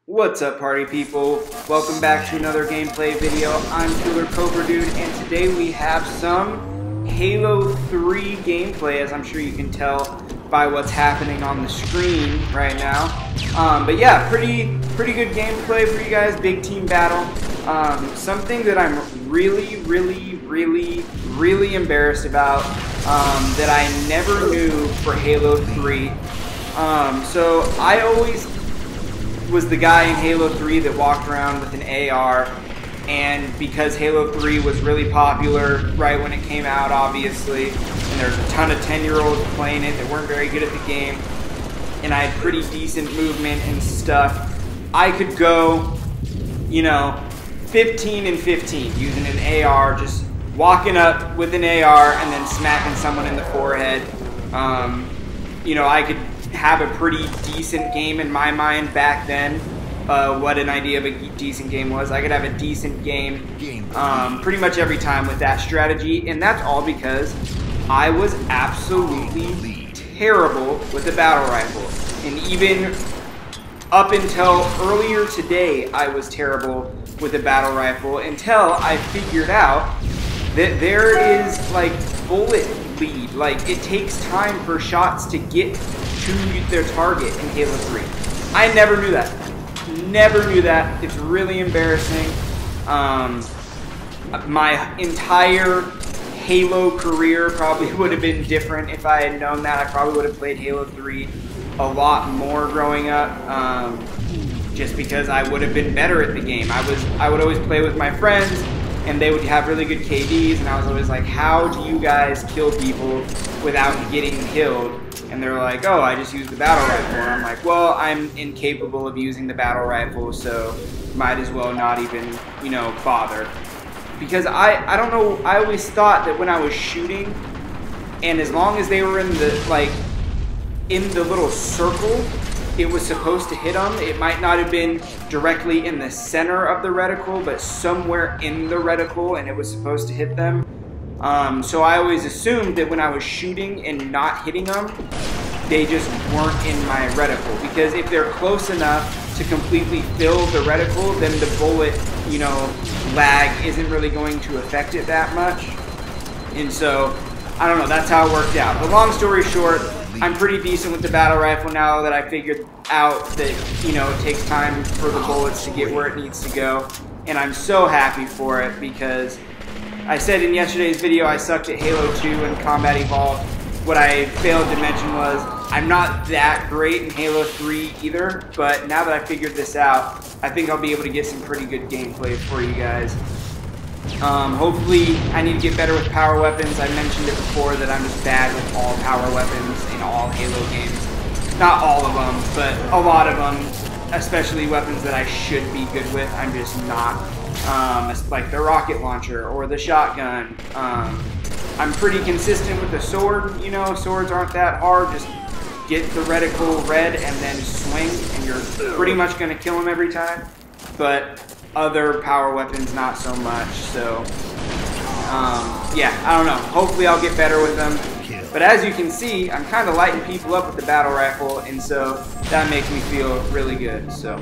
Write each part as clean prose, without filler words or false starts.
What's up, party people? Welcome back to another gameplay video. I'm Killer Cobra Dude, and today we have some Halo 3 gameplay, as I'm sure you can tell by what's happening on the screen right now. But yeah, pretty good gameplay for you guys. Big team battle. Something that I'm really embarrassed about that I never knew for Halo 3. So I always was the guy in Halo 3 that walked around with an AR, and because Halo 3 was really popular right when it came out, obviously, and there's a ton of 10-year-olds playing it that weren't very good at the game, and I had pretty decent movement and stuff, I could go, you know, 15 and 15 using an AR, just walking up with an AR and then smacking someone in the forehead. You know, I could have a pretty decent game in my mind back then. What an idea of a decent game was. I could have a decent game pretty much every time with that strategy, and that's all because I was absolutely terrible with the battle rifle. And even up until earlier today, I was terrible with the battle rifle until I figured out that there is like bullet lead. Like, it takes time for shots to get to their target in Halo 3. I never knew that. Never knew that. It's really embarrassing. My entire Halo career probably would have been different if I had known that. I probably would have played Halo 3 a lot more growing up, just because I would have been better at the game. I would always play with my friends, and they would have really good KDs, and I was always like, how do you guys kill people without getting killed? And they're like, oh, I just use the battle rifle. And I'm like, well, I'm incapable of using the battle rifle, so might as well not even, you know, bother. Because I don't know, I always thought that when I was shooting, and as long as they were in the, like, in the little circle, it was supposed to hit them. It might not have been directly in the center of the reticle, but somewhere in the reticle, and it was supposed to hit them. So I always assumed that when I was shooting and not hitting them, they just weren't in my reticle. Because if they're close enough to completely fill the reticle, then the bullet, you know, lag isn't really going to affect it that much. And so, I don't know, that's how it worked out. But long story short, I'm pretty decent with the battle rifle now that I figured out that, you know, it takes time for the bullets to get where it needs to go. And I'm so happy for it because I said in yesterday's video I sucked at Halo 2 and Combat Evolved. What I failed to mention was I'm not that great in Halo 3 either, but now that I figured this out, I think I'll be able to get some pretty good gameplay for you guys. Hopefully, I need to get better with power weapons. I mentioned it before that I'm just bad with all power weapons in all Halo games. Not all of them, but a lot of them, especially weapons that I should be good with, I'm just not. Like the rocket launcher or the shotgun. I'm pretty consistent with the sword. You know, swords aren't that hard. Just get the reticle red and then swing, and you're pretty much going to kill them every time. But other power weapons, not so much. So, yeah, I don't know. Hopefully I'll get better with them. But as you can see, I'm kind of lighting people up with the battle rifle, and so that makes me feel really good. So,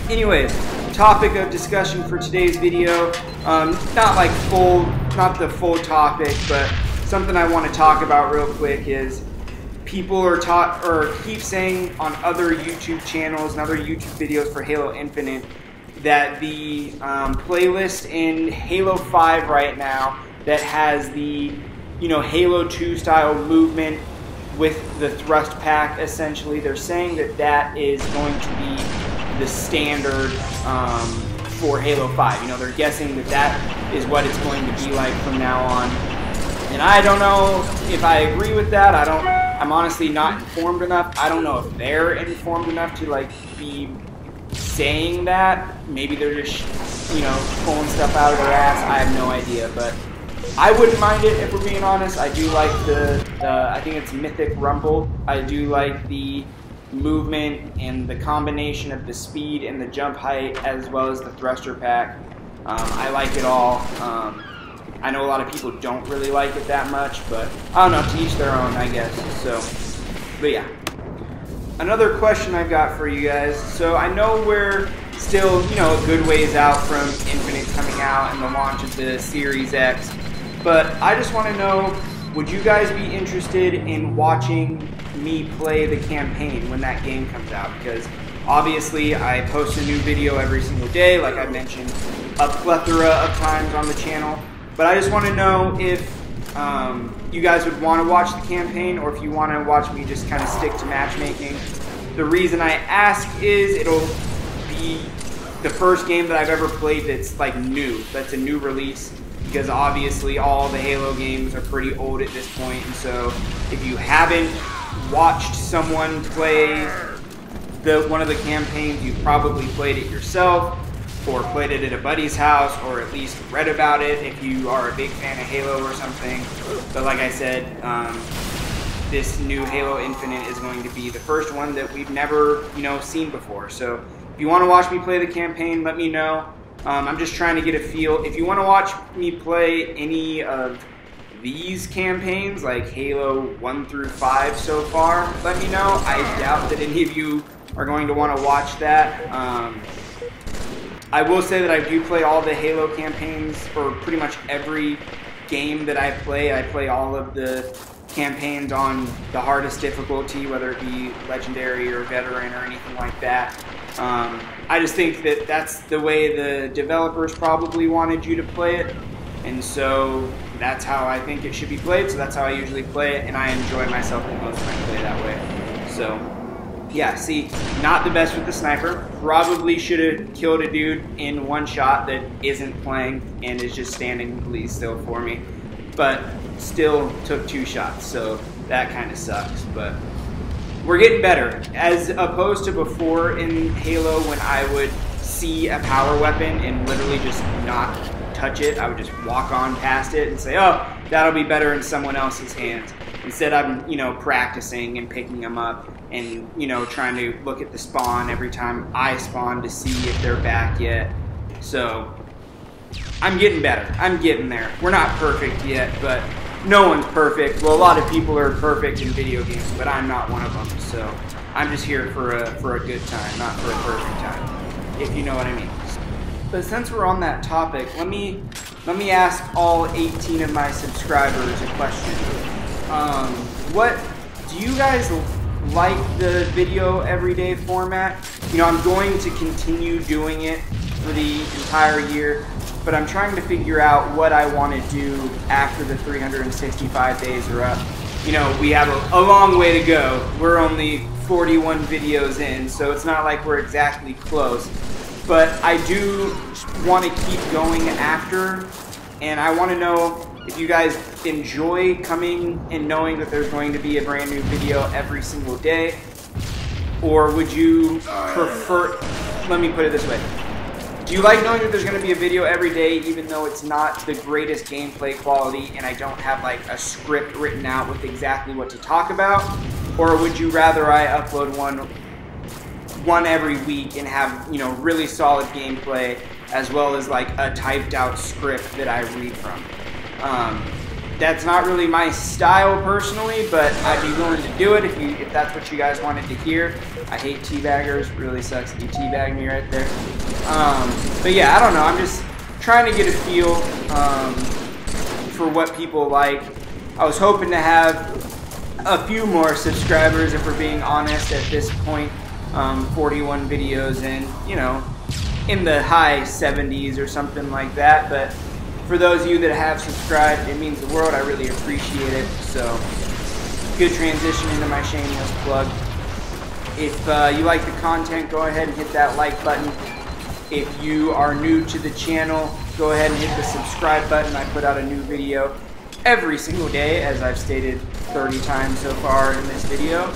anyways, topic of discussion for today's video, not the full topic, but something I want to talk about real quick is people are keep saying on other YouTube channels and other YouTube videos for Halo Infinite that the playlist in Halo 5 right now that has the, you know, Halo 2 style movement with the thrust pack, essentially, they're saying that that is going to be the standard for Halo 5. You know, they're guessing that that is what it's going to be like from now on. And I don't know if I agree with that. I'm honestly not informed enough. I don't know if they're informed enough to, like, be saying that. Maybe they're just, you know, pulling stuff out of their ass. I have no idea, but I wouldn't mind it if we're being honest. I do like I think it's Mythic Rumble. I do like the movement and the combination of the speed and the jump height as well as the thruster pack. I like it all. I know a lot of people don't really like it that much, but I don't know, to each their own, I guess. So, but yeah. another question I've got for you guys. So I know we're still, you know, a good ways out from Infinite coming out and the launch of the Series X, but I just want to know, would you guys be interested in watching me play the campaign when that game comes out? Because obviously I post a new video every single day, like I mentioned a plethora of times on the channel, but I just want to know if you guys would want to watch the campaign, or if you want to watch me just kind of stick to matchmaking. The reason I ask is it'll be the first game that I've ever played that's like new, that's a new release, because obviously all the Halo games are pretty old at this point, and so if you haven't watched someone play one of the campaigns, you've probably played it yourself, or played it at a buddy's house, or at least read about it if you are a big fan of Halo or something. But like I said, this new Halo Infinite is going to be the first one that we've never, you know, seen before. So if you want to watch me play the campaign, let me know. I'm just trying to get a feel. If you want to watch me play any of these campaigns, like Halo 1 through 5 so far, let me know. I doubt that any of you are going to want to watch that. I will say that I do play all the Halo campaigns, or pretty much every game that I play all of the campaigns on the hardest difficulty, whether it be Legendary or Veteran or anything like that. I just think that that's the way the developers probably wanted you to play it, and so that's how I think it should be played, so that's how I usually play it, and I enjoy myself the most when I play that way. So yeah, see, not the best with the sniper. Probably should have killed a dude in one shot that isn't playing and is just standing completely still for me. But still took 2 shots, so that kind of sucks. But we're getting better. As opposed to before in Halo, when I would see a power weapon and literally just not touch it, I would just walk on past it and say, oh, that'll be better in someone else's hands. Instead, I'm, you know, practicing and picking them up and, you know, trying to look at the spawn every time I spawn to see if they're back yet. So I'm getting better. I'm getting there. We're not perfect yet, but no one's perfect. Well, a lot of people are perfect in video games, but I'm not one of them. So I'm just here for a good time, not for a perfect time, if you know what I mean. But since we're on that topic, let me ask all 18 of my subscribers a question. What do you guys like the video everyday format? You know, I'm going to continue doing it for the entire year, but I'm trying to figure out what I want to do after the 365 days are up. You know, we have a long way to go. We're only 41 videos in, so it's not like we're exactly close. But I do want to keep going after, and I want to know if you guys enjoy coming and knowing that there's going to be a brand new video every single day, or would you prefer, let me put it this way, do you like knowing that there's going to be a video every day even though it's not the greatest gameplay quality and I don't have like a script written out with exactly what to talk about, or would you rather I upload one every week and have, you know, really solid gameplay as well as like a typed out script that I read from? That's not really my style personally, but I'd be willing to do it if that's what you guys wanted to hear. I hate teabaggers. Really sucks if you teabag me right there. But yeah, I don't know. I'm just trying to get a feel for what people like. I was hoping to have a few more subscribers, if we're being honest, at this point. 41 videos in, you know, in the high 70s or something like that, but for those of you that have subscribed, it means the world. I really appreciate it. So, good transition into my shameless plug. If you like the content, go ahead and hit that like button. If you are new to the channel, go ahead and hit the subscribe button. I put out a new video every single day, as I've stated 30 times so far in this video.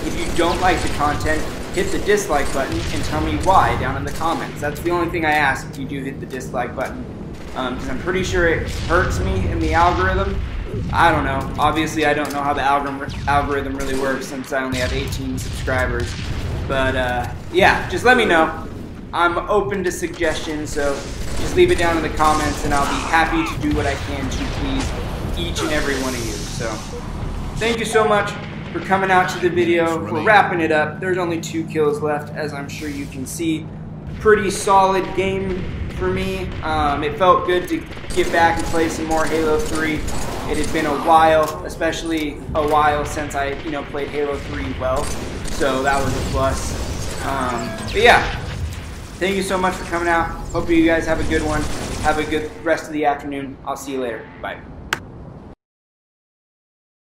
If you don't like the content, hit the dislike button and tell me why down in the comments. That's the only thing I ask if you do hit the dislike button. Because I'm pretty sure it hurts me in the algorithm. I don't know. Obviously, I don't know how the algorithm really works since I only have 18 subscribers. But yeah, just let me know. I'm open to suggestions, so just leave it down in the comments and I'll be happy to do what I can to please each and every one of you. So, thank you so much. for coming out to the video. We're wrapping it up. There's only 2 kills left, as I'm sure you can see. Pretty solid game for me. It felt good to get back and play some more Halo 3. It had been a while, especially a while since I, played Halo 3 well. So that was a plus. But yeah, thank you so much for coming out. Hope you guys have a good one. Have a good rest of the afternoon. I'll see you later. Bye.